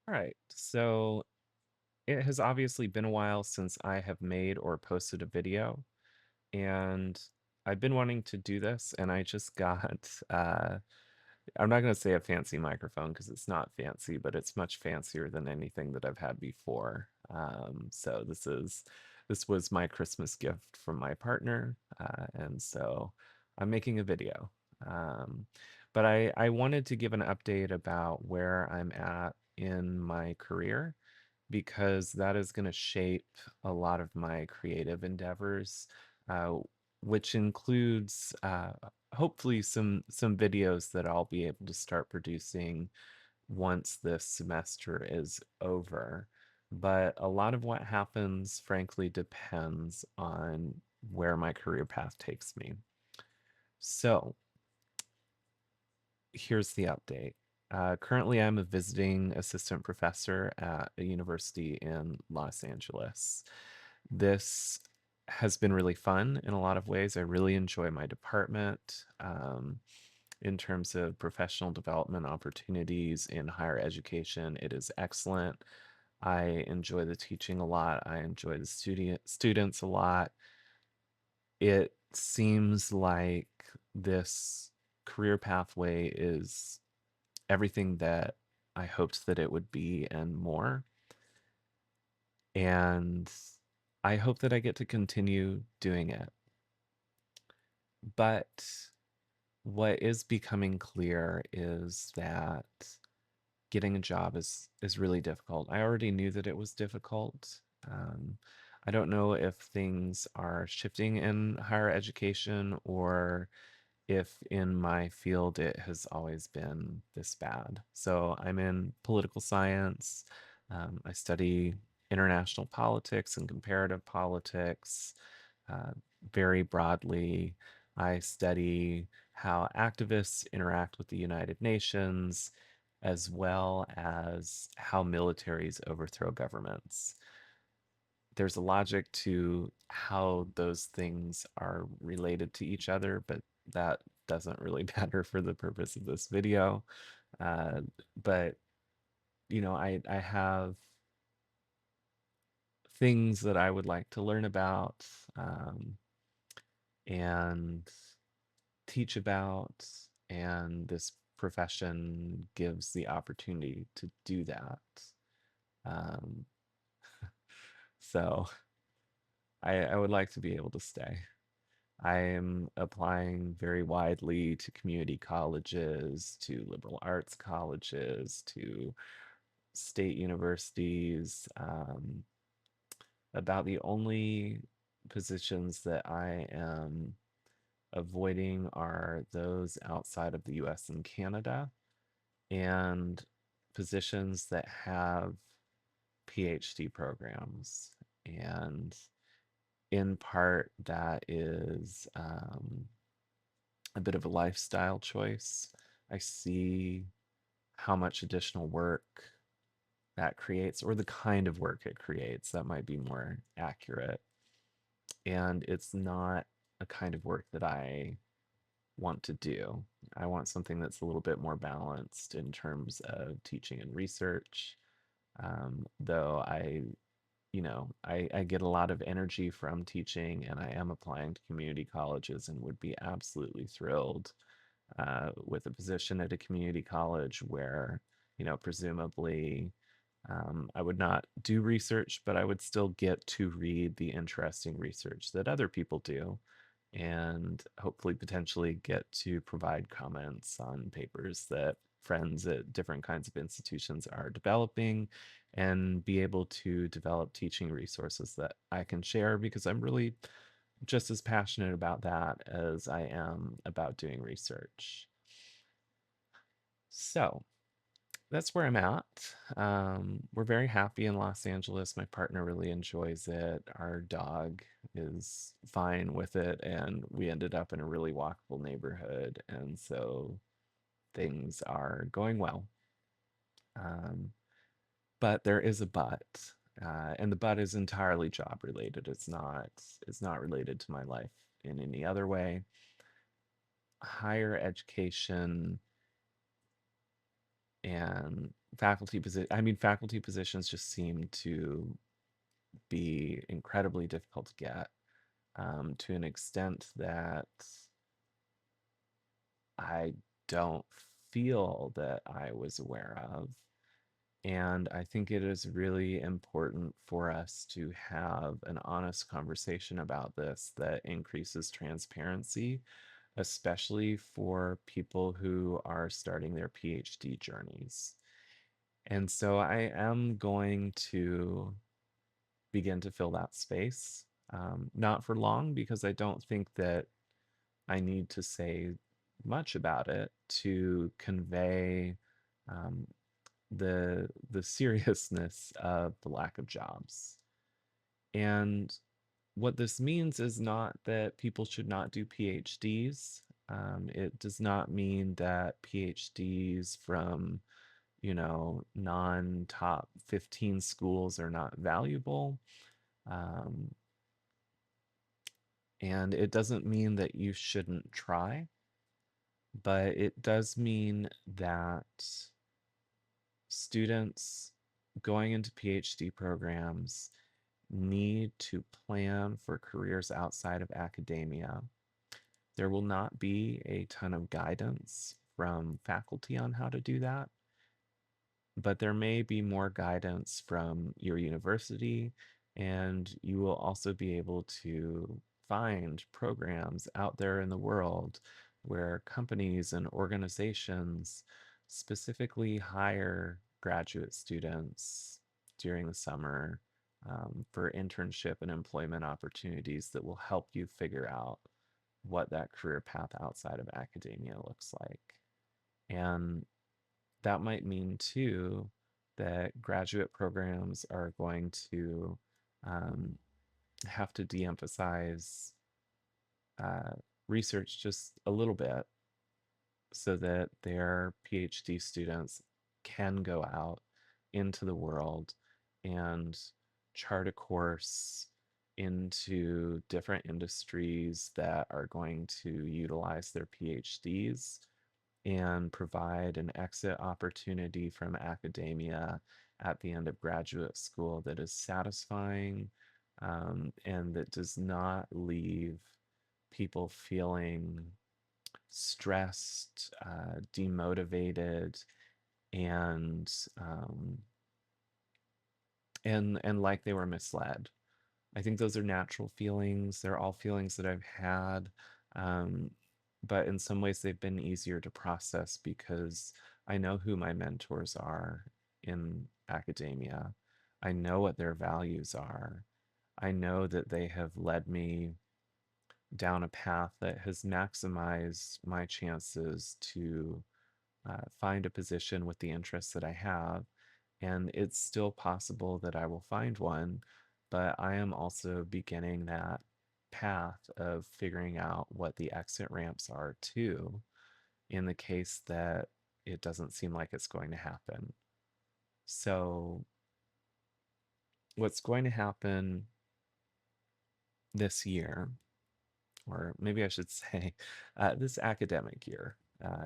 All right. So it has obviously been a while since I have made or posted a video, and I've been wanting to do this, and I just got I'm not going to say a fancy microphone because it's not fancy, but it's much fancier than anything that I've had before. So this was my Christmas gift from my partner, and so I'm making a video. Um, but I wanted to give an update about where I'm at in my career because that is going to shape a lot of my creative endeavors, uh, which includes hopefully some videos that I'll be able to start producing once this semester is over. But a lot of what happens, frankly, depends on where my career path takes me. So here's the update. Currently, I'm a visiting assistant professor at a university in Los Angeles. This has been really fun in a lot of ways. I really enjoy my department in terms of professional development opportunities in higher education. It is excellent. I enjoy the teaching a lot. I enjoy the students a lot. It seems like this career pathway is everything that I hoped that it would be and more. And I hope that I get to continue doing it. But what is becoming clear is that getting a job is really difficult. I already knew that it was difficult. Um, I don't know if things are shifting in higher education or if in my field it has always been this bad. So I'm in political science. I study international politics and comparative politics uh, very broadly. I study how activists interact with the United Nations, as well as how militaries overthrow governments. There's a logic to how those things are related to each other, but that doesn't really matter for the purpose of this video. Uh, but I have things that I would like to learn about um, and teach about, and this profession gives the opportunity to do that. Um, so I would like to be able to stay. I am applying very widely to community colleges, to liberal arts colleges, to state universities. About the only positions that I am avoiding are those outside of the US and Canada, and positions that have PhD programs. And in part, that is a bit of a lifestyle choice. I see how much additional work that creates, or the kind of work it creates, that might be more accurate. And it's not a kind of work that I want to do. I want something that's a little bit more balanced in terms of teaching and research. Though I get a lot of energy from teaching, and I am applying to community colleges and would be absolutely thrilled with a position at a community college where, presumably I would not do research, but I would still get to read the interesting research that other people do and hopefully potentially get to provide comments on papers that friends at different kinds of institutions are developing and be able to develop teaching resources that I can share because I'm really just as passionate about that as I am about doing research. So that's where I'm at. We're very happy in Los Angeles. My partner really enjoys it. Our dog is fine with it, and we ended up in a really walkable neighborhood, and so things are going well. Um, but there is a but, and the but is entirely job related. It's not related to my life in any other way. Higher education and faculty positions just seem to be incredibly difficult to get, to an extent that I don't feel that I was aware of. And I think it is really important for us to have an honest conversation about this that increases transparency, especially for people who are starting their PhD journeys. And so I am going to begin to fill that space. Not for long, because I don't think that I need to say much about it to convey um, the seriousness of the lack of jobs. And what this means is not that people should not do PhDs. It does not mean that PhDs from, non-top 15 schools are not valuable. Um, and it doesn't mean that you shouldn't try, but it does mean that students going into PhD programs need to plan for careers outside of academia. There will not be a ton of guidance from faculty on how to do that, but there may be more guidance from your university, and you will also be able to find programs out there in the world where companies and organizations specifically hire graduate students during the summer, for internship and employment opportunities that will help you figure out what that career path outside of academia looks like. And that might mean too that graduate programs are going to um, have to de emphasize uh, research just a little bit so that their PhD students can go out into the world and chart a course into different industries that are going to utilize their PhDs and provide an exit opportunity from academia at the end of graduate school that is satisfying, and that does not leave people feeling stressed, demotivated, and and like they were misled. I think those are natural feelings. They're all feelings that I've had. Um, but in some ways, they've been easier to process because I know who my mentors are in academia. I know what their values are. I know that they have led me down a path that has maximized my chances to find a position with the interests that I have. And it's still possible that I will find one, but I am also beginning that path of figuring out what the exit ramps are too, in the case that it doesn't seem like it's going to happen. So, what's going to happen this year, or maybe I should say this academic year,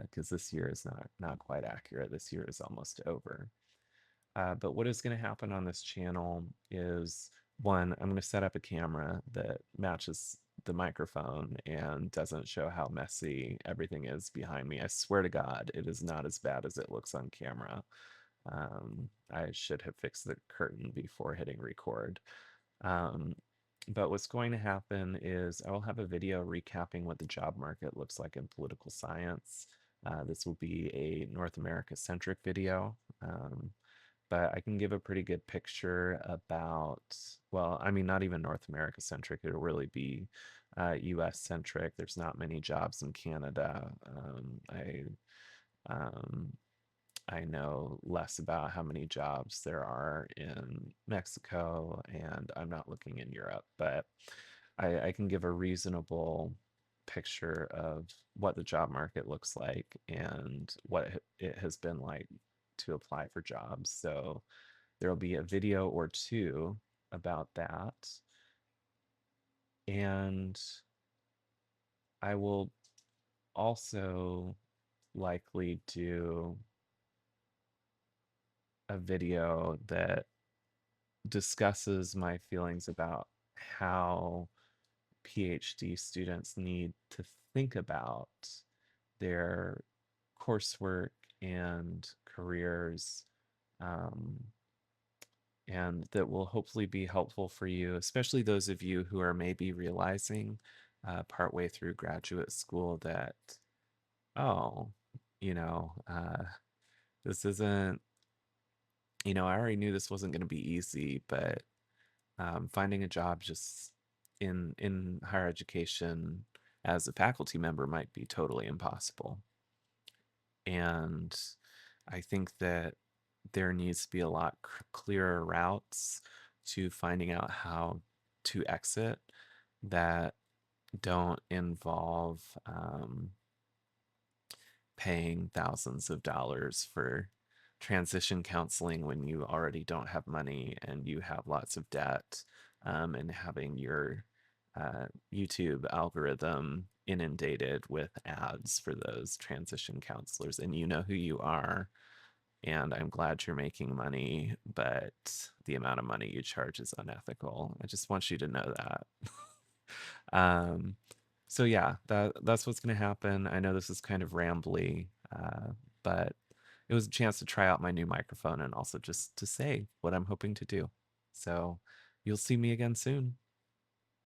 because this year is not quite accurate. This year is almost over. But what is going to happen on this channel is, one, I'm going to set up a camera that matches the microphone and doesn't show how messy everything is behind me. I swear to God, it is not as bad as it looks on camera. I should have fixed the curtain before hitting record. Um, but what's going to happen is I will have a video recapping what the job market looks like in political science. This will be a North America centric video. But I can give a pretty good picture about, well, I mean, not even North America centric. It'll really be US centric. There's not many jobs in Canada. Um, I know less about how many jobs there are in Mexico, and I'm not looking in Europe, but I can give a reasonable picture of what the job market looks like and what it has been like to apply for jobs. So there will be a video or two about that. And I will also likely do a video that discusses my feelings about how PhD students need to think about their coursework and careers, um, and that will hopefully be helpful for you, especially those of you who are maybe realizing partway through graduate school that, oh, you know, this isn't, I already knew this wasn't going to be easy, but finding a job just in higher education as a faculty member might be totally impossible. And I think that there needs to be a lot clearer routes to finding out how to exit that don't involve paying thousands of dollars for transition counseling when you already don't have money and you have lots of debt, and having your YouTube algorithm inundated with ads for those transition counselors. And you know who you are. And I'm glad you're making money, but the amount of money you charge is unethical. I just want you to know that. um, so yeah, that's what's going to happen. I know this is kind of rambly, but it was a chance to try out my new microphone and also just to say what I'm hoping to do. So you'll see me again soon.